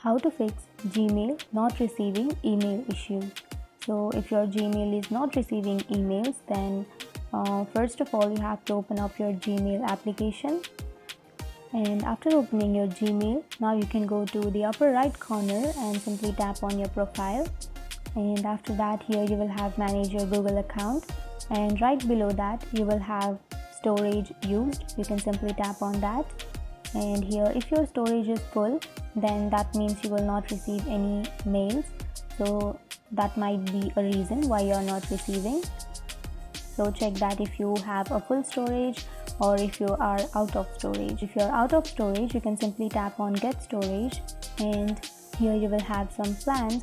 How to fix Gmail not receiving email issue. So if your Gmail is not receiving emails, then first of all you have to open up your Gmail application, and after opening your Gmail, now you can go to the upper right corner and simply tap on your profile, and after that here you will have manage your Google account, and right below that you will have storage used. You can simply tap on that, and here if your storage is full, then that means you will not receive any mails, so that might be a reason why you are not receiving. So check that if you have a full storage or if you are out of storage. If you are out of storage, you can simply tap on get storage, and here you will have some plans.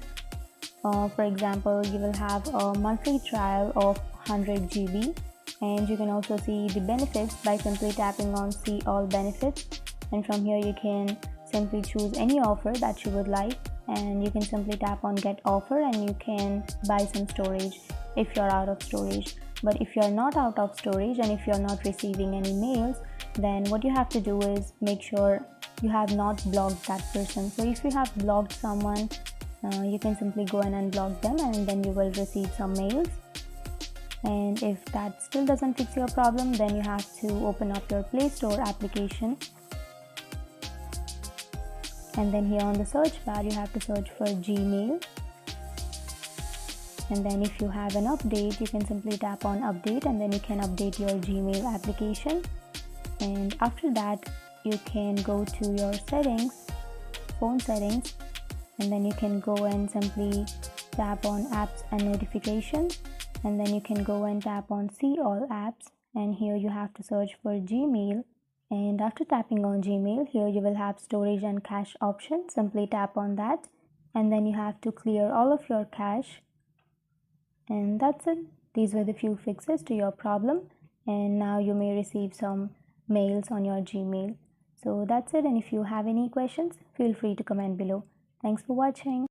For example, you will have a monthly trial of 100 GB, and you can also see the benefits by simply tapping on see all benefits, and from here you can simply choose any offer that you would like, and you can simply tap on get offer and you can buy some storage if you're out of storage. But if you're not out of storage and if you're not receiving any mails, then what you have to do is make sure you have not blocked that person. So if you have blocked someone, you can simply go and unblock them, and then you will receive some mails. And if that still doesn't fix your problem, then you have to open up your Play Store application, and then here on the search bar you have to search for Gmail, and then if you have an update, you can simply tap on update, and then you can update your Gmail application. And after that you can go to your settings, phone settings, and then you can go and simply tap on apps and notifications, and then you can go and tap on see all apps, and here you have to search for Gmail. And after tapping on Gmail, here you will have storage and cache option. Simply tap on that, and then you have to clear all of your cache, and that's it. These were the few fixes to your problem, and now you may receive some mails on your Gmail. So that's it, and if you have any questions, feel free to comment below. Thanks for watching.